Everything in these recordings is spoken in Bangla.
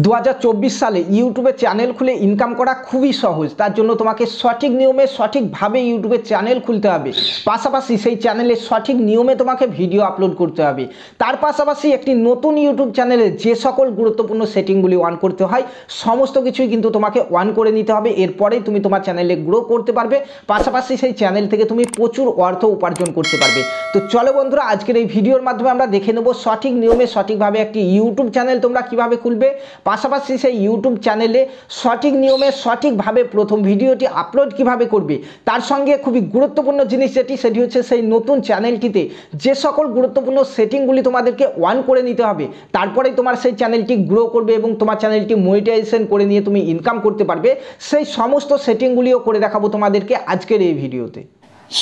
2024 সালে ইউটিউবে চ্যানেল খুলে ইনকাম করা খুবই সহজ। তার জন্য তোমাকে সঠিক নিয়মে সঠিকভাবে ইউটিউবে চ্যানেল খুলতে হবে, পাশাপাশি সেই চ্যানেলে সঠিক নিয়মে তোমাকে ভিডিও আপলোড করতে হবে। তার পাশাপাশি একটি নতুন ইউটিউব চ্যানেলে যে সকল গুরুত্বপূর্ণ সেটিংগুলি অন করতে হয় সমস্ত কিছুই কিন্তু তোমাকে অন করে নিতে হবে। এরপরেই তুমি তোমার চ্যানেলে গ্রো করতে পারবে, পাশাপাশি সেই চ্যানেল থেকে তুমি প্রচুর অর্থ উপার্জন করতে পারবে। তো চলো বন্ধুরা, আজকের এই ভিডিওর মাধ্যমে আমরা দেখে নেব সঠিক নিয়মে সঠিকভাবে একটি ইউটিউব চ্যানেল তোমরা কিভাবে খুলবে, পাশাপাশি সেই ইউটিউব চ্যানেলে সঠিক নিয়মে সঠিকভাবে প্রথম ভিডিওটি আপলোড কিভাবে করবে। তার সঙ্গে খুবই গুরুত্বপূর্ণ জিনিস সেটি হচ্ছে সেই নতুন চ্যানেলটিতে যে সকল গুরুত্বপূর্ণ সেটিংগুলি তোমাদেরকে অন করে নিতে হবে, তারপরেই তোমার সেই চ্যানেলটি গ্রো করবে এবং তোমার চ্যানেলটি মনিটাইজেশন করে নিয়ে তুমি ইনকাম করতে পারবে। সেই সমস্ত সেটিংগুলিও করে দেখাবো তোমাদেরকে আজকের এই ভিডিওতে।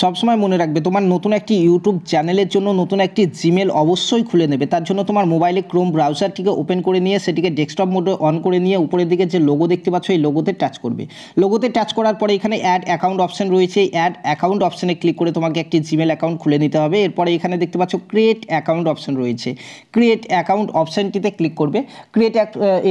সবসময় মনে রাখবে, তোমার নতুন একটি ইউটিউব চ্যানেলের জন্য নতুন একটি জিমেল অবশ্যই খুলে নেবে। তার জন্য তোমার মোবাইলে ক্রোম ব্রাউজারটিকে ওপেন করে নিয়ে সেটিকে ডেস্কটপ মোডে অন করে নিয়ে উপরের দিকে যে লোগো দেখতে পাচ্ছ এই লোগোতে টাচ করবে। লোগোতে টাচ করার পরে এখানে অ্যাড অ্যাকাউন্ট অপশন রয়েছে, অ্যাড অ্যাকাউন্ট অপশনে ক্লিক করে তোমাকে একটি জিমেল অ্যাকাউন্ট খুলে নিতে হবে। এরপরে এখানে দেখতে পাচ্ছ ক্রিয়েট অ্যাকাউন্ট অপশন রয়েছে, ক্রিয়েট অ্যাকাউন্ট অপশনটিতে ক্লিক করবে।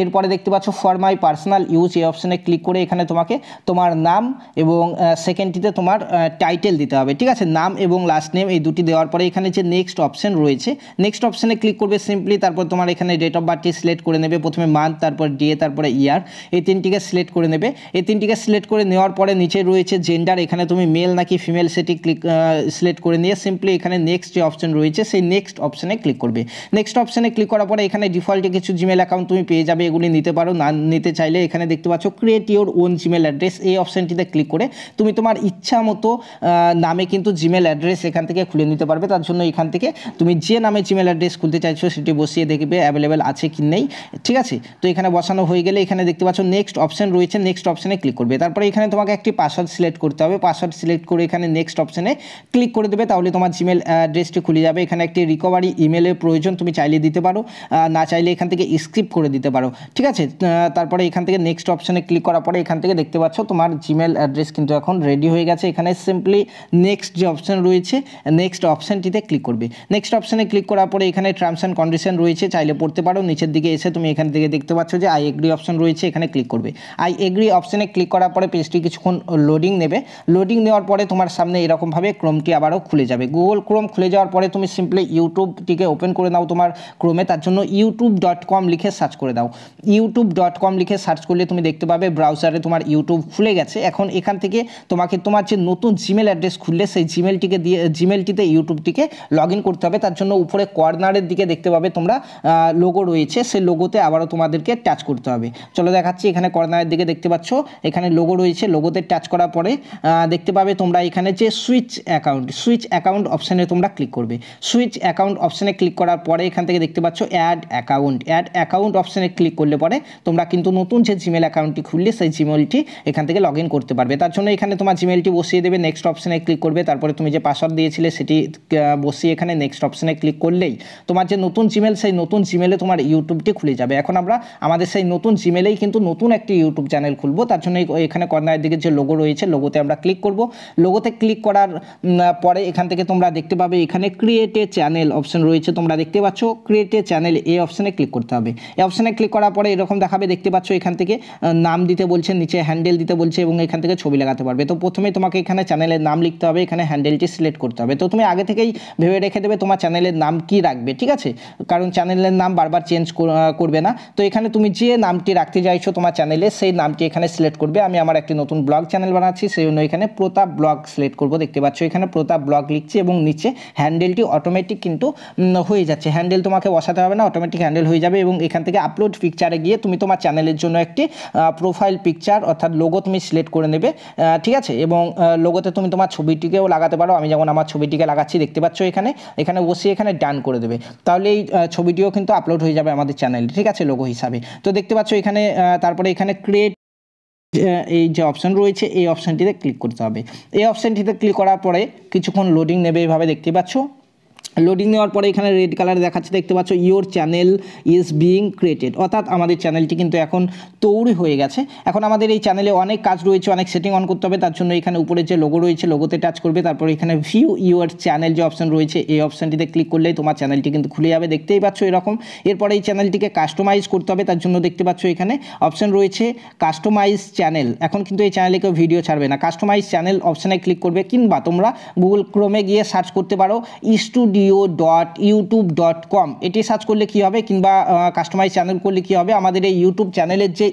এরপরে দেখতে পাচ্ছ ফর মাই পার্সোনাল ইউজ এই অপশনে ক্লিক করে এখানে তোমাকে তোমার নাম এবং সেকেন্ডটিতে তোমার টাইটেল দিতে হবে। ঠিক আছে, নাম এবং লাস্ট নেম এই দুটি দেওয়ার পরে এখানে যে নেক্সট অপশন রয়েছে নেক্সট অপশনে ক্লিক করবে সিম্পলি। তারপর তোমার এখানে ডেট অফ বার্থটি সিলেক্ট করে নেবে, প্রথমে মান্থ, তারপর ডে, তারপরে ইয়ার, এই তিনটিকে সিলেক্ট করে নেবে। এই তিনটিকে সিলেক্ট করে নেওয়ার পরে নিচে রয়েছে জেন্ডার, এখানে তুমি মেল নাকি ফিমেল সেটি সিলেক্ট করে নিয়ে সিম্পলি এখানে নেক্সট যে অপশন রয়েছে সেই নেক্সট অপশনে ক্লিক করবে। নেক্সট অপশনে ক্লিক করার পরে এখানে ডিফল্টে কিছু জিমেল অ্যাকাউন্ট তুমি পেয়ে যাবে, এগুলি নিতে পারো। না নিতে চাইলে এখানে দেখতে পাচ্ছ create your own Gmail address এই অপশনটিতে ক্লিক করে তুমি তোমার ইচ্ছা মতো নামে কিন্তু জিমেল অ্যাড্রেস এখান থেকে খুলে নিতে পারবে। তার জন্য এখান থেকে তুমি যে নামে জিমেল অ্যাড্রেস খুলতে চাইছো সেটি বসিয়ে দেখবে অ্যাভেলেবেল আছে কি নেই। ঠিক আছে, তো এখানে বসানো হয়ে গেলে এখানে দেখতে পাচ্ছ নেক্সট অপশন রয়েছে, নেক্সট অপশনে ক্লিক করবে। তারপরে এখানে তোমাকে একটি পাসওয়ার্ড সিলেক্ট করতে হবে, পাসওয়ার্ড সিলেক্ট করে এখানে নেক্সট অপশনে ক্লিক করে দেবে, তাহলে তোমার জিমেল অ্যাড্রেসটি খুলে যাবে। এখানে একটি রিকভারি ইমেলের প্রয়োজন, তুমি চাইলে দিতে পারো, না চাইলে এখান থেকে স্কিপ করে দিতে পারো। ঠিক আছে, তারপরে এখান থেকে নেক্সট অপশনে ক্লিক করার পরে এখান থেকে দেখতে পাচ্ছ তোমার জিমেল অ্যাড্রেস কিন্তু এখন রেডি হয়ে গেছে। এখানে সিম্পলি নেক্সট যে অপশন রয়েছে নেক্সট অপশনটিতে ক্লিক করবে। নেক্সট অপশনে ক্লিক করার পরে এখানে টার্মস অ্যান্ড কন্ডিশন রয়েছে, চাইলে পড়তে পারো। নিচের দিকে এসে তুমি এখান থেকে দেখতে পাচ্ছ যে আই এগ্রি অপশন রয়েছে, এখানে ক্লিক করবে। আই এগ্রি অপশনে ক্লিক করার পরে পেজটি কিছুক্ষণ লোডিং নেবে। লোডিং নেওয়ার পরে তোমার সামনে এরকমভাবে ক্রোমটি আবারও খুলে যাবে। গুগল ক্রোম খুলে যাওয়ার পরে তুমি সিম্পলি ইউটিউবটিকে ওপেন করে নাও তোমার ক্রোমে। তার জন্য youtube.com লিখে সার্চ করে দাও। youtube.com লিখে সার্চ করলে তুমি দেখতে পাবে ব্রাউজারে তোমার ইউটিউব খুলে গেছে। এখন এখান থেকে তোমাকে তোমার যে নতুন জিমেল অ্যাড্রেস খুললে সেই জিমেলটিতে ইউটিউবটিকে লগ ইন করতে হবে। তার জন্য উপরে কর্নারের দিকে দেখতে পাবে তোমরা লোগো রয়েছে, সেই লোগোতে আবারও তোমাদেরকে টাচ করতে হবে। চলো দেখাচ্ছি, এখানে কর্নারের দিকে দেখতে পাচ্ছ এখানে লোগো রয়েছে, লোগোতে টাচ করার পরে দেখতে পাবে তোমরা এখানে যে সুইচ অ্যাকাউন্ট অপশানে তোমরা ক্লিক করবে। সুইচ অ্যাকাউন্ট অপশানে ক্লিক করার পরে এখান থেকে দেখতে পাচ্ছ অ্যাড অ্যাকাউন্ট অপশানে ক্লিক করলে পরে তোমরা কিন্তু নতুন যে জিমেল অ্যাকাউন্টটি খুললে সেই জিমেলটি এখান থেকে লগ ইন করতে পারবে। তার জন্য এখানে তোমার জিমেলটি বসিয়ে দেবে, নেক্সট অপশানে ক্লিক করবে। তারপরে তুমি যে পাসওয়ার্ড দিয়েছিলে সেটি বসিয়ে এখানে নেক্সট অপশানে ক্লিক করলেই তোমার যে নতুন জিমেল সেই নতুন জিমেলে তোমার ইউটিউবটি খুলে যাবে। এখন আমরা আমাদের সেই নতুন জিমেলেই কিন্তু নতুন একটি ইউটিউব চ্যানেল খুলবো। তার জন্য এখানে কর্নারের দিকে যে লোগো রয়েছে লোগোতে আমরা ক্লিক করব। লোগোতে ক্লিক করার পরে এখান থেকে তোমরা দেখতে পাবে এখানে ক্রিয়েট এ চ্যানেল অপশন রয়েছে, তোমরা দেখতে পাচ্ছ ক্রিয়েট এ চ্যানেল এই অপশানে ক্লিক করতে হবে। এই অপশানে ক্লিক করার পরে এরকম দেখাবে, দেখতে পাচ্ছ এখান থেকে নাম দিতে বলছে, নিচে হ্যান্ডেল দিতে বলছে এবং এখান থেকে ছবি লাগাতে পারবে। তো প্রথমে তোমাকে এখানে চ্যানেলের নাম লিখতে হবে, এখানে হ্যান্ডেলটি সিলেক্ট করতে হবে। তো তুমি আগে থেকেই ভেবে রেখে দেবে তোমার চ্যানেলের নাম কি রাখবে। ঠিক আছে, কারণ চ্যানেলের নাম বারবার চেঞ্জ করবে না। তো এখানে তুমি যে নামটি রাখতে চাইছো তোমার চ্যানেলে সেই নামটি এখানে সিলেক্ট করবে। আমি আমার একটি নতুন ব্লগ চ্যানেল বানাচ্ছি, সেই জন্য এখানে প্রতাপ ব্লগ সিলেক্ট করব। দেখতে পাচ্ছ এখানে প্রতাপ ব্লগ লিখছি এবং নিচে হ্যান্ডেলটি অটোমেটিক কিন্তু হয়ে যাচ্ছে। হ্যান্ডেল তোমাকে বসাতে হবে না, অটোমেটিক হ্যান্ডেল হয়ে যাবে। এবং এখান থেকে আপলোড পিকচারে গিয়ে তুমি তোমার চ্যানেলের জন্য একটি প্রোফাইল পিকচার অর্থাৎ লোগো তুমি সিলেক্ট করে নেবে। ঠিক আছে, এবং লোগোতে তুমি তোমার ছবিটিকেও লাগাতে পারো। আমি যেমন আমার ছবিটিকে লাগাচ্ছি, দেখতে পাচ্ছ এখানে বসিয়ে এখানে ডান করে দেবে, তাহলে এই ছবিটিও কিন্তু আপলোড হয়ে যাবে আমাদের চ্যানেলে। ঠিক আছে, লোগো হিসাবে। তো দেখতে পাচ্ছ এখানে তারপরে এখানে ক্রিয়েট এই যে অপশন রয়েছে এই অপশানটিতে ক্লিক করতে হবে। এই অপশানটিতে ক্লিক করার পরে কিছুক্ষণ লোডিং নেবে, এইভাবে দেখতে পাচ্ছ লোডিং নেওয়ার পরে এখানে রেড কালার দেখাচ্ছে, দেখতে পাচ্ছ your channel is being created, অর্থাৎ আমাদের চ্যানেলটি কিন্তু এখন তৈরি হয়ে গেছে। এখন আমাদের এই চ্যানেলে অনেক কাজ রয়েছে, অনেক সেটিং অন করতে হবে। তার জন্য এখানে উপরে যে লোগো রয়েছে লোগোতে টাচ করবে, তারপর এখানে ভিউ ইওর চ্যানেল যে অপশন রয়েছে এই অপশনটিতে ক্লিক করলেই তোমার চ্যানেলটি কিন্তু খুলে যাবে, দেখতেই পাচ্ছ এরকম। এরপরে এই চ্যানেলটিকে কাস্টমাইজ করতে হবে, তার জন্য দেখতে পাচ্ছ এখানে অপশন রয়েছে কাস্টমাইজ চ্যানেল। এখন কিন্তু এই চ্যানেলে কেউ ভিডিও ছাড়বে না, কাস্টমাইজ চ্যানেল অপশানে ক্লিক করবে, কিংবা তোমরা গুগল ক্রোমে গিয়ে সার্চ করতে পারো studio.youtube.com, এটি সার্চ করলে কী হবে, কিংবা কাস্টমাইজ চ্যানেল করলে কী হবে, আমাদের এই ইউটিউব চ্যানেলের যে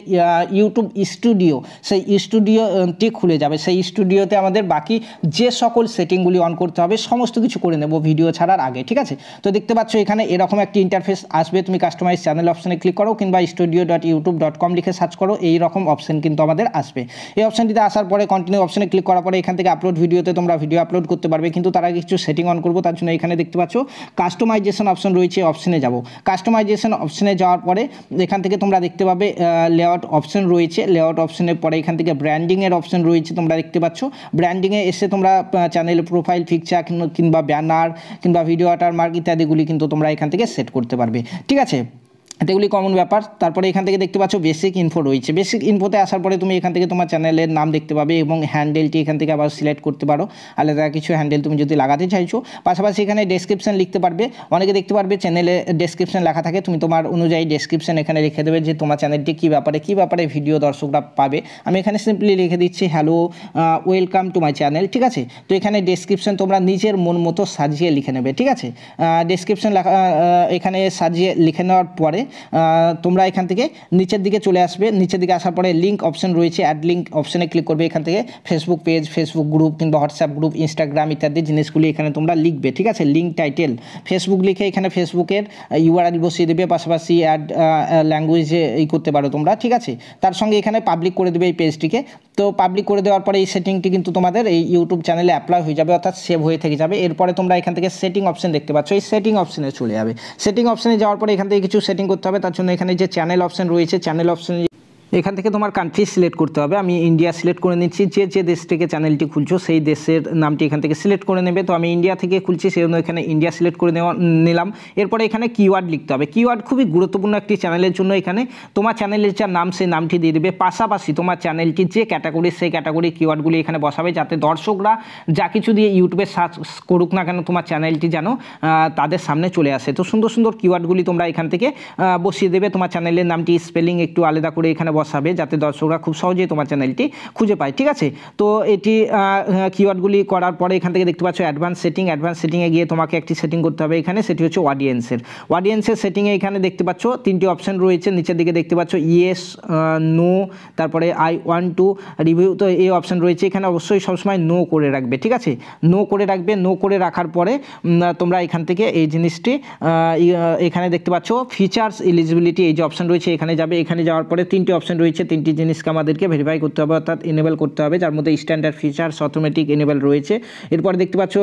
ইউটিউব স্টুডিও সেই স্টুডিওটি খুলে যাবে। সেই স্টুডিওতে আমাদের বাকি যে সকল সেটিংগুলি অন করতে হবে সমস্ত কিছু করে নেব ভিডিও ছাড়ার আগে, ঠিক আছে। তো দেখতে পাচ্ছ এখানে এরকম একটি ইন্টারফেস আসবে, তুমি কাস্টমাইজ চ্যানেল অপশানে ক্লিক করো কিংবা studio.youtube.com লিখে সার্চ করো, এই রকম অপশান কিন্তু আমাদের আসবে। এই অপশানটিতে আসার পরে কন্টিনিউ অপশানে ক্লিক করার পরে এখান থেকে আপলোড ভিডিওতে তোমরা ভিডিও আপলোড করতে পারবে, কিন্তু তার আগে কিছু সেটিং অন করবো। তার জন্য এখানে দেখতে পাচ্ছ কাস্টমাইজেশন অপশন রয়েছে, অপশনে যাব। কাস্টমাইজেশন অপশনে যাওয়ার পরে এখান থেকে তোমরা দেখতে পাবে লেআউট অপশন রয়েছে, লেআউট অপশনের পরে এখান থেকে ব্র্যান্ডিংয়ের অপশন রয়েছে, তোমরা দেখতে পাচ্ছ। ব্র্যান্ডিংয়ে এসে তোমরা চ্যানেল প্রোফাইল পিকচার কিংবা ব্যানার কিংবা ভিডিও ওয়াটারমার্ক ইত্যাদিগুলি কিন্তু তোমরা এখান থেকে সেট করতে পারবে, ঠিক আছে। এগুলি কমন ব্যাপার। তারপরে এখান থেকে দেখতে পাচ্ছ বেসিক ইনফো রয়েছে, বেসিক ইনফোতে আসার পরে তুমি এখান থেকে তোমার চ্যানেলের নাম দেখতে পাবে এবং হ্যান্ডেলটি এখান থেকে আবার সিলেক্ট করতে পারো, আলাদা কিছু হ্যান্ডেল তুমি যদি লাগাতে চাইছো। পাশাপাশি এখানে ডেসক্রিপশন লিখতে পারবে, অনেকে দেখতে পারবে চ্যানেলে ডেসক্রিপশন লেখা থাকে, তুমি তোমার অনুযায়ী ডেসক্রিপশন এখানে লিখে দেবে যে তোমার চ্যানেলটি কী ব্যাপারে ভিডিও দর্শকরা পাবে। আমি এখানে সিম্পলি লিখে দিচ্ছি hello welcome to my channel, ঠিক আছে। তো এখানে ডেসক্রিপশন তোমরা নিজের মন মতো সাজিয়ে লিখে নেবে, ঠিক আছে। ডেসক্রিপশন লেখা এখানে সাজিয়ে লিখে নেওয়ার পরে তোমরা এখান থেকে নিচের দিকে চলে আসবে, নিচের দিকে আসার পরে লিঙ্ক অপশন রয়েছে, অ্যাড লিঙ্ক অপশনে ক্লিক করবে। এখান থেকে ফেসবুক পেজ, ফেসবুক গ্রুপ কিংবা হোয়াটসঅ্যাপ গ্রুপ, ইনস্টাগ্রাম ইত্যাদি জিনিসগুলি এখানে তোমরা লিখবে, ঠিক আছে। লিঙ্ক টাইটেল ফেসবুক লিখে এখানে ফেসবুকের ইউআরএল বসিয়ে দেবে, পাশাপাশি অ্যাড ল্যাঙ্গুয়েজে করতে পারো তোমরা, ঠিক আছে। তার সঙ্গে এখানে পাবলিক করে দেবে এই পেজটিকে। তো পাবলিক করে দেওয়ার পরে এই সেটিংটি কিন্তু তোমাদের এই ইউটিউব চ্যানেলে অ্যাপ্লাই হয়ে যাবে, অর্থাৎ সেভ হয়ে থেকে যাবে। এরপরে তোমরা এখান থেকে সেটিং অপশন দেখতে পাচ্ছ, এই সেটিং অপশনে চলে যাবে। সেটিং অপশনে যাওয়ার পরে এখান থেকে কিছু সেটিং করতে হবে, তার জন্য এখানে যে চ্যানেল অপশন রয়েছে, চ্যানেল অপশনে এখান থেকে তোমার কান্ট্রি সিলেক্ট করতে হবে। আমি ইন্ডিয়া সিলেক্ট করে নিচ্ছি, যে দেশ থেকে চ্যানেলটি খুলছো সেই দেশের নামটি এখান থেকে সিলেক্ট করে নেবে। তো আমি ইন্ডিয়া থেকে খুলছি, সেই জন্য এখানে ইন্ডিয়া সিলেক্ট করে নিলাম। এরপরে এখানে কিওয়ার্ড লিখতে হবে, কিওয়ার্ড খুবই গুরুত্বপূর্ণ একটি চ্যানেলের জন্য। এখানে তোমার চ্যানেলের যা নাম সেই নামটি দিয়ে দেবে, পাশাপাশি তোমার চ্যানেলটি যে ক্যাটাগরি সেই ক্যাটাগরি কিওয়ার্ডগুলি এখানে বসাবে, যাতে দর্শকরা যা কিছু দিয়ে ইউটিউবে সার্চ করুক না কেন তোমার চ্যানেলটি যেন তাদের সামনে চলে আসে। তো সুন্দর সুন্দর কিওয়ার্ডগুলি তোমরা এখান থেকে বসিয়ে দেবে। তোমার চ্যানেলের নামটি স্পেলিং একটু আলাদা করে এখানে বসাবে, যাতে দর্শকরা খুব সহজেই তোমার চ্যানেলটি খুঁজে পায়, ঠিক আছে। তো এটি কিওয়ার্ডগুলি করার পরে এখান থেকে দেখতে পাচ্ছ অ্যাডভান্স সেটিংয়ে গিয়ে তোমাকে একটি সেটিং করতে হবে এখানে, সেটি হচ্ছে অডিয়েন্সের সেটিংয়ে এখানে দেখতে পাচ্ছ তিনটি অপশন রয়েছে। নিচের দিকে দেখতে পাচ্ছ ইয়েস, নো, তারপরে আই ওয়ান্ট টু রিভিউ। তো এই অপশন রয়েছে এখানে, অবশ্যই সবসময় নো করে রাখবে, ঠিক আছে। নো করে রাখবে। নো করে রাখার পরে তোমরা এখান থেকে এই জিনিসটি এখানে দেখতে পাচ্ছ ফিচার্স এলিজিবিলিটি, এই যে অপশন রয়েছে এখানে যাবে। এখানে যাওয়ার পরে তিনটি অপশন রয়েছে, তিনটি জিনিসকে আমাদেরকে ভেরিফাই করতে হবে, অর্থাৎ এনেবল করতে হবে, যার মধ্যে স্ট্যান্ডার্ড ফিচার্স অটোমেটিক এনেবল রয়েছে। এরপরে দেখতে পাচ্ছ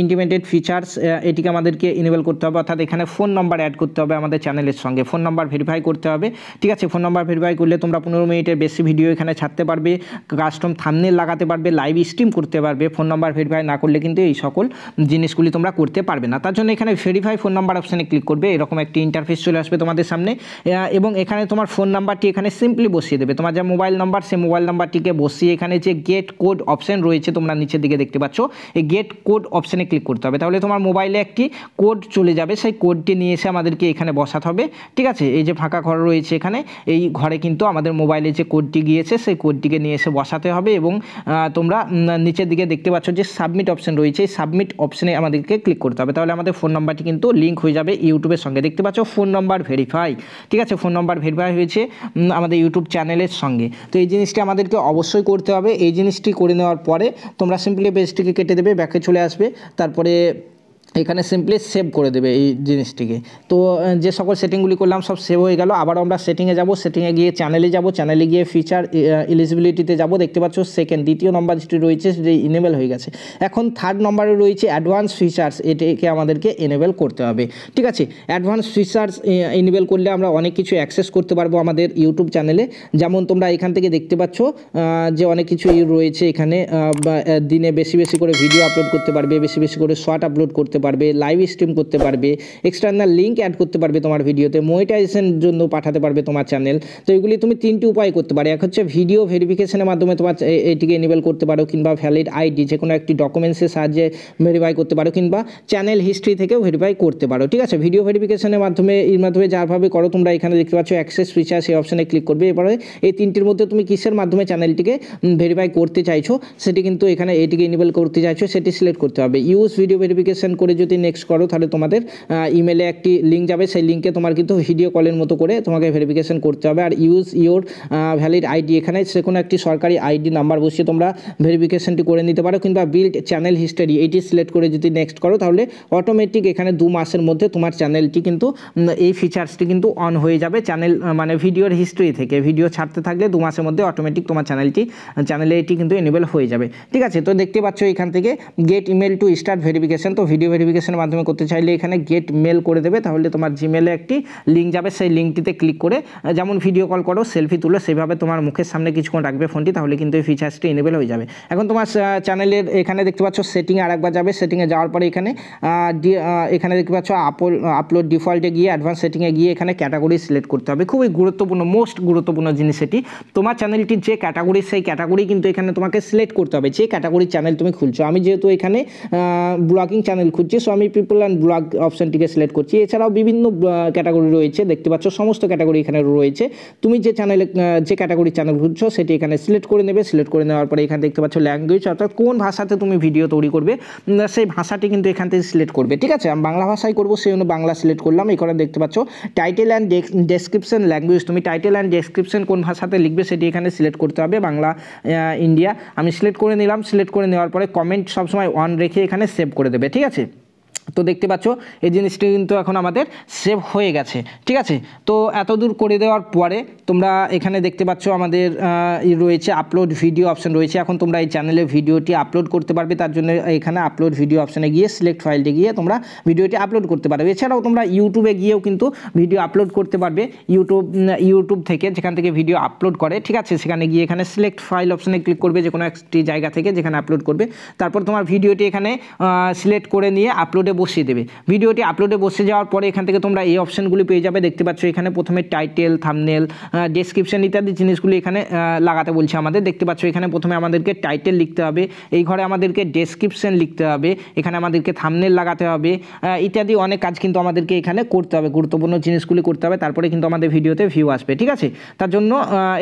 ইন্টিমেটেড ফিচার্স, এটিকে আমাদেরকে এনেবল করতে হবে, অর্থাৎ এখানে ফোন নাম্বার অ্যাড করতে হবে আমাদের চ্যানেলের সঙ্গে, ফোন নাম্বার ভেরিফাই করতে হবে, ঠিক আছে। ফোন নাম্বার ভেরিফাই করলে তোমরা 15 মিনিটের বেশি ভিডিও এখানে ছাড়তে পারবে, কাস্টম থাম্বনেল লাগাতে পারবে, লাইভ স্ট্রিম করতে পারবে। ফোন নাম্বার ভেরিফাই না করলে কিন্তু এই সকল জিনিসগুলি তোমরা করতে পারবে না। তার জন্য এখানে ভেরিফাই ফোন নাম্বার অপশানে ক্লিক করবে, এরকম একটি ইন্টারফেস চলে আসবে তোমাদের সামনে, এবং এখানে তোমার ফোন নাম্বারটি এখানে সিম্পলি বসিয়ে দেবে। তোমার যা মোবাইল নাম্বার সেই মোবাইল নাম্বারটিকে বসিয়ে এখানে যে গেট কোড অপশন রয়েছে তোমরা নিচের দিকে দেখতে পাচ্ছ, এই গেট কোড অপশানে ক্লিক করতে হবে। তাহলে তোমার মোবাইলে একটি কোড চলে যাবে, সেই কোডটি নিয়ে এসে আমাদেরকে এখানে বসাতে হবে, ঠিক আছে। এই যে ফাঁকা ঘর রয়েছে এখানে, এই ঘরে কিন্তু আমাদের মোবাইলে যে কোডটি গিয়েছে সেই কোডটিকে নিয়ে এসে বসাতে হবে, এবং তোমরা নিচের দিকে দেখতে পাচ্ছ যে সাবমিট অপশন রয়েছে, এই সাবমিট অপশানে আমাদেরকে ক্লিক করতে হবে। তাহলে আমাদের ফোন নাম্বারটি কিন্তু লিঙ্ক হয়ে যাবে ইউটিউবের সঙ্গে। দেখতে পাচ্ছ ফোন নাম্বার ভেরিফাই, ঠিক আছে। ফোন নাম্বার ভেরিফাই হয়েছে আমাদের ইউটিউব চ্যানেলের সঙ্গে। তো এই জিনিসটি আমাদেরকে অবশ্যই করতে হবে। এই জিনিসটি করে নেওয়ার পরে তোমরা সিম্পলি পেজটিকে কেটে দেবে, ব্যাকে চলে আসবে, তারপরে এখানে সিম্পলি সেভ করে দেবে এই জিনিসটিকে। তো যে সকল সেটিংগুলি করলাম সব সেভ হয়ে গেল। আবার আমরা সেটিংয়ে যাব, সেটিংয়ে গিয়ে চ্যানেলে গিয়ে ফিচার এলিজিবিলিটিতে যাব। দেখতে পাচ্ছ দ্বিতীয় নম্বর যেটি রয়েছে সেটি এনেবল হয়ে গেছে। এখন থার্ড নম্বরে রয়েছে অ্যাডভান্স ফিচার্স, এটিকে আমাদেরকে এনেবল করতে হবে, ঠিক আছে। অ্যাডভান্স ফিচার্স এনেবল করলে আমরা অনেক কিছু অ্যাক্সেস করতে পারবো আমাদের ইউটিউব চ্যানেলে। যেমন তোমরা এখান থেকে দেখতে পাচ্ছ যে অনেক কিছু রয়েছে এখানে, দিনে বেশি করে ভিডিও আপলোড করতে পারবে, বেশি করে শর্ট আপলোড করতে পারবে, লাইভ স্ট্রিম করতে পারবে, এক্সটার্নাল লিঙ্ক অ্যাড করতে পারবে তোমার ভিডিওতে, মনিটাইজেশন জন্য পাঠাতে পারবে তোমার চ্যানেল। তো এগুলি তুমি 3টি উপায় করতে পারো। এক হচ্ছে ভিডিও ভেরিফিকেশনের মাধ্যমে তোমার এটিকে এনেবল করতে পারো, কিংবা ভ্যালিড আইডি যে কোনো একটি ডকুমেন্টসের সাহায্যে ভেরিফাই করতে পারো, কিংবা চ্যানেল হিস্ট্রি থেকেও ভেরিফাই করতে পারো। ঠিক আছে, ভিডিও ভেরিফিকেশনের মাধ্যমে যাভাবে করো তোমরা এখানে দেখতে পাচ্ছ অ্যাক্সেস ফিচার, সেই অপশানে ক্লিক করবে। এবারে এই 3টির মধ্যে তুমি কিসের মাধ্যমে চ্যানেলটিকে ভেরিফাই করতে চাইছো সেটি কিন্তু এখানে এটিকে এনেবল করতে চাইছো সেটি সিলেক্ট করতে হবে। ইউজ ভিডিও ভেরিফিকেশন করে যদি নেক্সট করো তাহলে তোমাদের ইমেলে একটি লিঙ্ক যাবে, সেই লিঙ্কে তোমার কিন্তু ভিডিও কলের মতো করে তোমাকে ভেরিফিকেশন করতে হবে। আর ইউজ ইওর ভ্যালিড আইডি, এখানে যে কোনো একটি সরকারি আইডি নাম্বার বসিয়ে তোমরা ভেরিফিকেশনটি করে নিতে পারো, কিংবা বিল্ড চ্যানেল হিস্টোরি এটি সিলেক্ট করে যদি নেক্সট করো তাহলে অটোমেটিক এখানে 2 মাসের মধ্যে তোমার চ্যানেলটি কিন্তু এই ফিচার্সটি কিন্তু অন হয়ে যাবে। চ্যানেল মানে ভিডিওর হিস্ট্রি থেকে ভিডিও ছাড়তে থাকলে 2 মাসের মধ্যে অটোমেটিক তোমার চ্যানেলে এটি কিন্তু এনেবল হয়ে যাবে। ঠিক আছে, তো দেখতে পাচ্ছ এখান থেকে get email to start verification. তো ভিডিও ভেরিফিকেশনের মাধ্যমে করতে চাইলে এখানে গেট মেল করে দেবে, তাহলে তোমার জিমেলে একটি লিঙ্ক যাবে, সেই লিঙ্কটিতে ক্লিক করে যেমন ভিডিও কল করো, সেলফি তুলো, সেভাবে তোমার মুখের সামনে কিছুক্ষণ রাখবে ফোনটি, তাহলে কিন্তু এই ফিচার্সটি এনেবল হয়ে যাবে। এখন তোমার চ্যানেলের এখানে দেখতে পাচ্ছ সেটিংয়ে আরেকবার যাবে, সেটিংয়ে যাওয়ার পরে এখানে দেখতে পাচ্ছ আপলোড ডিফল্টে গিয়ে অ্যাডভান্স সেটিংয়ে গিয়ে এখানে ক্যাটাগরি সিলেক্ট করতে হবে। খুবই গুরুত্বপূর্ণ, মোস্ট গুরুত্বপূর্ণ জিনিস এটি। তোমার চ্যানেলটির যে ক্যাটাগরি, সেই ক্যাটাগরি কিন্তু এখানে তোমাকে সিলেক্ট করতে হবে, যে ক্যাটাগরির চ্যানেল তুমি খুলছো। আমি যেহেতু এখানে ব্লগিং চ্যানেল খুঁজছি, সো আমি পিপল অ্যান্ড ব্লগ অপশানটিকে সিলেক্ট করছি। এছাড়াও বিভিন্ন ক্যাটাগরি রয়েছে, দেখতে পাচ্ছ সমস্ত ক্যাটাগরি এখানে রয়েছে। তুমি যে চ্যানেলে যে ক্যাটাগরির চ্যানেল খুঁজছো সেটি এখানে সিলেক্ট করে নেবে। সিলেক্ট করে নেওয়ার পরে এখানে দেখতে পাচ্ছ ল্যাঙ্গুয়েজ, অর্থাৎ কোন ভাষাতে তুমি ভিডিও তৈরি করবে সেই ভাষাটি কিন্তু এখান থেকে সিলেক্ট করবে। ঠিক আছে, আমি বাংলা ভাষায় করবো, সেই জন্য বাংলা সিলেক্ট করলাম। এখানে দেখতে পাচ্ছ টাইটেল অ্যান্ড ডেসক্রিপশন ল্যাঙ্গুয়েজ, তুমি টাইটেল অ্যান্ড ডেসক্রিপশন কোন ভাষাতে লিখবে সেটি এখানে সিলেক্ট করতে হবে, বাংলা ইন্ডিয়া। আমি সিলেক্ট করে নিলাম। সিলেক্ট করে নেওয়ার পরে কমেন্ট সবসময় অন রেখে এখানে সেভ করে দেবে। ঠিক আছে, তো দেখতে পাচ্ছ এই জিনিসটি কিন্তু এখন আমাদের সেভ হয়ে গেছে। ঠিক আছে, তো এত দূর করে দেওয়ার পরে তোমরা এখানে দেখতে পাচ্ছ আমাদের রয়েছে আপলোড ভিডিও অপশান রয়েছে। এখন তোমরা এই চ্যানেলে ভিডিওটি আপলোড করতে পারবে, তার জন্য এখানে আপলোড ভিডিও অপশানে গিয়ে সিলেক্ট ফাইলটি গিয়ে তোমরা ভিডিওটি আপলোড করতে পারবে। এছাড়াও তোমরা ইউটিউবে গিয়েও কিন্তু ভিডিও আপলোড করতে পারবে, ইউটিউব থেকে যেখান থেকে ভিডিও আপলোড করে। ঠিক আছে, সেখানে গিয়ে এখানে সিলেক্ট ফাইল অপশানে ক্লিক করবে, যে কোনো একটি জায়গা থেকে যেখানে আপলোড করবে। তারপর তোমার ভিডিওটি এখানে সিলেক্ট করে নিয়ে আপলোডে বসিয়ে দেবে। ভিডিওটি আপলোডে বসে যাওয়ার পরে এখান থেকে তোমরা এই অপশানগুলি পেয়ে যাবে। দেখতে পাচ্ছ এখানে প্রথমে টাইটেল, থাম্বনেল, ডেসক্রিপশন ইত্যাদি জিনিসগুলি এখানে লাগাতে বলছে আমাদের। দেখতে পাচ্ছ এখানে প্রথমে আমাদেরকে টাইটেল লিখতে হবে, এই ঘরে আমাদেরকে ডেসক্রিপশন লিখতে হবে, এখানে আমাদেরকে থাম্বনেল লাগাতে হবে, ইত্যাদি অনেক কাজ কিন্তু আমাদেরকে এখানে করতে হবে, গুরুত্বপূর্ণ জিনিসগুলি করতে হবে, তারপরে কিন্তু আমাদের ভিডিওতে ভিউ আসবে। ঠিক আছে, তার জন্য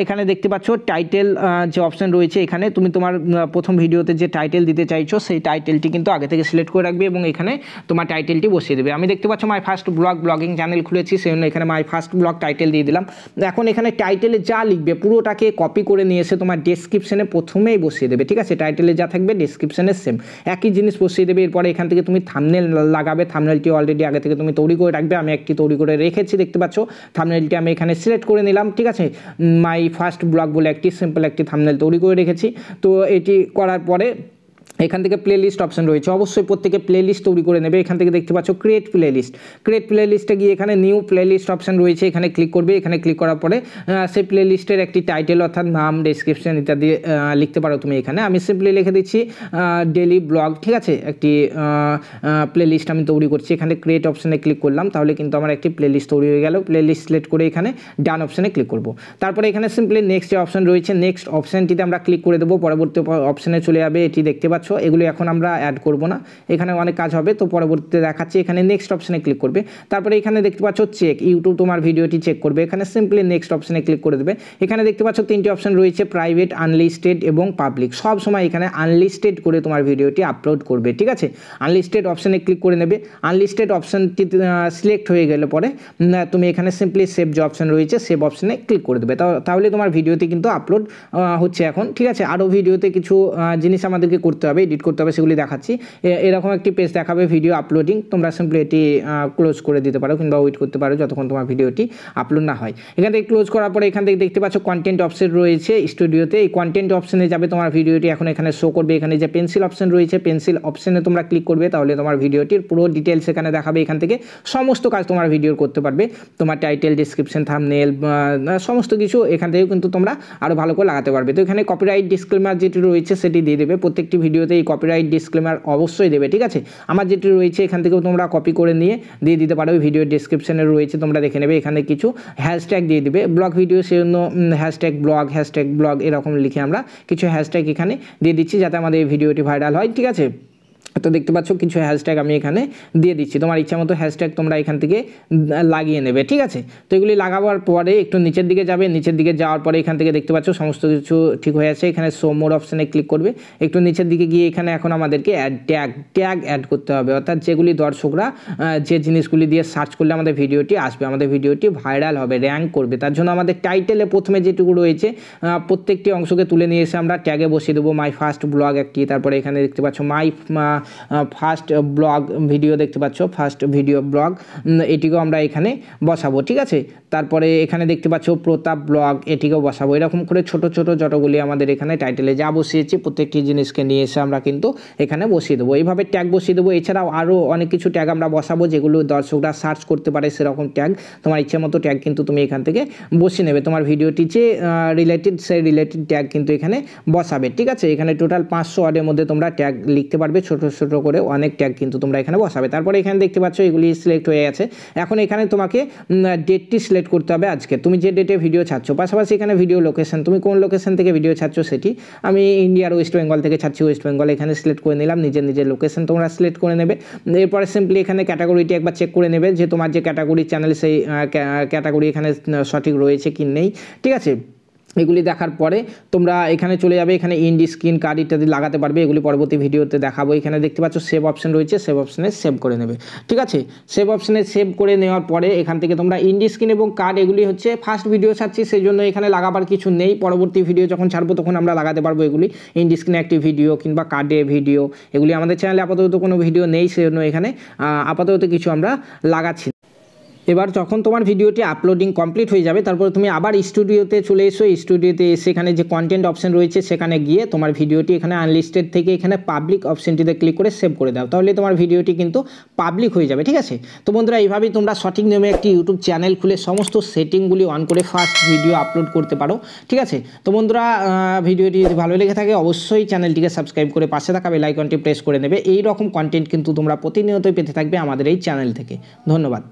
এখানে দেখতে পাচ্ছ টাইটেল যে অপশান রয়েছে, এখানে তুমি তোমার প্রথম ভিডিওতে যে টাইটেল দিতে চাইছো সেই টাইটেলটি কিন্তু আগে থেকে সিলেক্ট করে রাখবে এবং এখানে তোমার টাইটেলটি বসিয়ে দেবে। আমি দেখতে পাচ্ছ মাই ফার্স্ট ব্লগিং চ্যানেল খুলেছি, সেই জন্য এখানে মাই ফার্স্ট ব্লগ টাইটেল দিয়ে দিলাম। এখন এখানে টাইটেলে যা লিখবে পুরোটাকে কপি করে নিয়ে এসে তোমার ডেসক্রিপশনে প্রথমেই বসিয়ে দেবে। ঠিক আছে, টাইটেলে যা থাকবে ডেসক্রিপশনে সেম একই জিনিস বসিয়ে দেবে। এরপরে এখান থেকে তুমি থাম্বনেল লাগাবে, থাম্বনেলটি অলরেডি আগে থেকে তুমি তৈরি করে রাখবে। আমি একটি তৈরি করে রেখেছি, দেখতে পাচ্ছ থাম্বনেলটি আমি এখানে সিলেক্ট করে নিলাম। ঠিক আছে, মাই ফার্স্ট ব্লগ বলে একটি সিম্পল একটি থাম্বনেল তৈরি করে রেখেছি। তো এটি করার পরে এখান থেকে প্লেলিস্ট অপশন রয়েছে, অবশ্যই প্রত্যেকে প্লেলিস্ট তৈরি করে নেবে। এখান থেকে দেখতে পাচ্ছ ক্রিয়েট প্লেলিস্টে গিয়ে এখানে নিউ প্লেলিস্ট অপশন রয়েছে, এখানে ক্লিক করবে। এখানে ক্লিক করার পরে সেই প্লেলিস্টের একটি টাইটেল অর্থাৎ নাম, ডেসক্রিপশন ইত্যাদি লিখতে পারো তুমি এখানে। আমি সিম্পলি লিখে দিচ্ছি ডেলি ব্লগ। ঠিক আছে, একটি প্লেলিস্ট আমি তৈরি করছি। এখানে ক্রিয়েট অপশানে ক্লিক করলাম, তাহলে কিন্তু আমার একটি প্লেলিস্ট তৈরি হয়ে গেল। প্লেলিস্ট সিলেক্ট করে এখানে ডান অপশানে ক্লিক করব। তারপরে এখানে সিম্পলি নেক্সট যে অপশান রয়েছে, নেক্সট অপশানটিতে আমরা ক্লিক করে দেবো, পরবর্তী অপশানে চলে যাবে। এটি দেখতে পাচ্ছ, এগুলো এখন আমরা অ্যাড করব না, এখানে অনেক কাজ হবে, তো পরবর্তীতে দেখাচ্ছি। এখানে নেক্সট অপশানে ক্লিক করবে। তারপরে এখানে দেখতে পাচ্ছ চেক, ইউটিউব তোমার ভিডিওটি চেক করবে। এখানে সিম্পলি নেক্সট অপশানে ক্লিক করে দেবে। এখানে দেখতে পাচ্ছ 3টি অপশান রয়েছে, প্রাইভেট, আনলিস্টেড এবং পাবলিক। সব সময় এখানে আনলিস্টেড করে তোমার ভিডিওটি আপলোড করবে। ঠিক আছে, আনলিস্টেড অপশানে ক্লিক করে নেবে। আনলিস্টেড অপশানটি সিলেক্ট হয়ে গেলে পরে তুমি এখানে সিম্পলি সেভ যে অপশান রয়েছে সেভ অপশানে ক্লিক করে দেবে। তাহলে তোমার ভিডিওতে কিন্তু আপলোড হচ্ছে এখন। ঠিক আছে, আরও ভিডিওতে কিছু জিনিস আমাদেরকে করতে হবে, এডিট করতে হবে, সেগুলি দেখাচ্ছি। এরকম একটি পেজ দেখাবে ভিডিও আপলোডিং, তোমরা সিম্পলি এটি ক্লোজ করে দিতে পারো কিংবা ওয়েট করতে পারো যতক্ষণ তোমার ভিডিওটি আপলোড না হয়। এখান থেকে ক্লোজ করার পরে এখান থেকে দেখতে পাচ্ছ কন্টেন্ট অপশন রয়েছে স্টুডিওতে। এই কন্টেন্ট অপশনে যাবে, তোমার ভিডিওটি এখন এখানে শো করবে। এখানে যে পেন্সিল অপশন রয়েছে, পেন্সিল অপশনে তোমরা ক্লিক করবে, তাহলে তোমার ভিডিওটির পুরো ডিটেলস এখানে দেখাবে। এখান থেকে সমস্ত কাজ তোমার ভিডিওর করতে পারবে, তোমার টাইটেল, ডেসক্রিপশন, থাম্বনেল, সমস্ত কিছু এখান থেকেও কিন্তু তোমরা আরও ভালো করে লাগাতে পারবে। তো এখানে কপিরাইট ডিসক্লেমার যেটি রয়েছে সেটি দিয়ে দেবে। প্রত্যেকটি ভিডিও ভিডিওতে এই কপিরাইট ডিসক্লেমার অবশ্যই দেবে, ঠিক আছে। আমার যেটি রয়েছে এখান থেকেও তোমরা কপি করে নিয়ে দিয়ে দিতে পারো, ভিডিও ডেসক্রিপশনে রয়েছে, তোমরা দেখে নেবে। এখানে কিছু হ্যাশট্যাগ দিয়ে দিবে, ব্লগ ভিডিও সেজন্য হ্যাশট্যাগ ব্লগ এরকম লিখে আমরা কিছু হ্যাশট্যাগ এখানে দিয়ে দিচ্ছি যাতে আমাদের এই ভিডিওটি ভাইরাল হয়, ঠিক আছে। তো দেখতে পাচ্ছ কিছু হ্যাশট্যাগ আমি এখানে দিয়ে দিচ্ছি, তোমার ইচ্ছা মতো হ্যাশট্যাগ তোমরা এখান থেকে লাগিয়ে নেবে, ঠিক আছে। তো এগুলি লাগাবার পরে একটু নিচের দিকে যাবে, নিচের দিকে যাওয়ার পরে এখান থেকে দেখতে পাচ্ছ সমস্ত কিছু ঠিক হয়ে আছে। এখানে শো মোর অপশানে ক্লিক করবে, একটু নিচের দিকে গিয়ে এখানে এখন আমাদেরকে ট্যাগ অ্যাড করতে হবে, অর্থাৎ যেগুলি দর্শকরা যে জিনিসগুলি দিয়ে সার্চ করলে আমাদের ভিডিওটি আসবে, আমাদের ভিডিওটি ভাইরাল হবে, র্যাঙ্ক করবে। তার জন্য আমাদের টাইটেলে প্রথমে যেটুকু রয়েছে প্রত্যেকটি অংশকে তুলে নিয়ে এসে আমরা ট্যাগে বসিয়ে দেবো। মাই ফার্স্ট ব্লগ একটি, তারপরে এখানে দেখতে পাচ্ছ মাই ফার্স্ট ব্লগ ভিডিও দেখতে পাচ্ছ, ফার্স্ট ভিডিও ব্লগ, এটিকেও আমরা এখানে বসাবো, ঠিক আছে। তারপরে এখানে দেখতে পাচ্ছ প্রতাপ ব্লগ, এটিকেও বসাবো। এরকম করে ছোট ছোট যতগুলি আমাদের এখানে টাইটেলে যা বসিয়েছি প্রত্যেকটি জিনিসকে নিয়ে এসে আমরা কিন্তু এখানে বসিয়ে দেবো, এইভাবে ট্যাগ বসিয়ে দেবো। এছাড়াও আরও অনেক কিছু ট্যাগ আমরা বসাবো যেগুলো দর্শকরা সার্চ করতে পারে, সেরকম ট্যাগ তোমার ইচ্ছে মতো ট্যাগ কিন্তু তুমি এখান থেকে বসিয়ে নেবে। তোমার ভিডিওটি যে রিলেটেড সেই রিলেটেড ট্যাগ কিন্তু এখানে বসাবে, ঠিক আছে। এখানে টোটাল 500 ওয়ার্ডের মধ্যে তোমরা ট্যাগ লিখতে পারবে, ছোট ছোট করে অনেক ট্যাগ কিন্তু তোমরা এখানে বসাবে। তারপরে এখানে দেখতে পাচ্ছ এগুলি সিলেক্ট হয়ে গেছে। এখন এখানে তোমাকে ডেটটি সিলেক্ট করতে হবে, আজকে তুমি যে ডেটে ভিডিও ছাড়ছো, পাশাপাশি এখানে ভিডিও লোকেশন, তুমি কোন লোকেশন থেকে ভিডিও ছাড়ছো সেটি। আমি ইন্ডিয়ার ওয়েস্ট বেঙ্গল থেকে ছাড়ছি, ওয়েস্ট বেঙ্গল এখানে সিলেক্ট করে নিলাম, নিজের লোকেশন তোমরা সিলেক্ট করে নেবে। এরপরে সিম্পলি এখানে ক্যাটাগরিটি একবার চেক করে নেবে যে তোমার যে ক্যাটাগরি চ্যানেল সেই ক্যাটাগরি এখানে সঠিক রয়েছে কি নেই, ঠিক আছে। এগুলি দেখার পরে তোমরা এখানে চলে যাবে, এখানে ইন্ড স্ক্রিন কার্ড ইত্যাদি লাগাতে পারবে, এগুলি পরবর্তী ভিডিওতে দেখাবো। এখানে দেখতে পাচ্ছ সেভ অপশন রয়েছে, সেভ অপশনে সেভ করে নেবে, ঠিক আছে। সেভ অপশনে সেভ করে নেওয়ার পরে এখান থেকে তোমরা ইন্ড স্ক্রিন এবং কার্ড এগুলি হচ্ছে ফার্স্ট ভিডিও ছাড়ছি সেই জন্য এখানে লাগাবার কিছু নেই, পরবর্তী ভিডিও যখন ছাড়বো তখন আমরা লাগাতে পারবো এগুলি। ইন্ড স্ক্রিনে একটি ভিডিও কিংবা কার্ডে ভিডিও, এগুলি আমাদের চ্যানেলে আপাতত কোনো ভিডিও নেই সেই জন্য এখানে আপাতত কিছু আমরা লাগাচ্ছি। এবার যখন তোমার ভিডিওটি আপলোডিং কমপ্লিট হয়ে যাবে তারপরে তুমি আবার স্টুডিওতে চলে এসো, স্টুডিওতে এসে এখানে যে কন্টেন্ট অপশন রয়েছে সেখানে গিয়ে তোমার ভিডিওটি এখানে আনলিস্টেড থেকে এখানে পাবলিক অপশনটিতে ক্লিক করে সেভ করে দাও, তাহলে তোমার ভিডিওটি কিন্তু পাবলিক হয়ে যাবে, ঠিক আছে। তো বন্ধুরা এইভাবেই তোমরা সঠিক নিয়মে একটি ইউটিউব চ্যানেল খুলে সমস্ত সেটিংগুলি অন করে ফার্স্ট ভিডিও আপলোড করতে পারো, ঠিক আছে। তো বন্ধুরা ভিডিওটি যদি ভালো লেগে থাকে অবশ্যই চ্যানেলটিকে সাবস্ক্রাইব করে পাশে থাকা বেল আইকনটি প্রেস করে নেবে। এই রকম কন্টেন্ট কিন্তু তোমরা প্রতিনিয়তই পেতে থাকবে আমাদের এই চ্যানেল থেকে। ধন্যবাদ।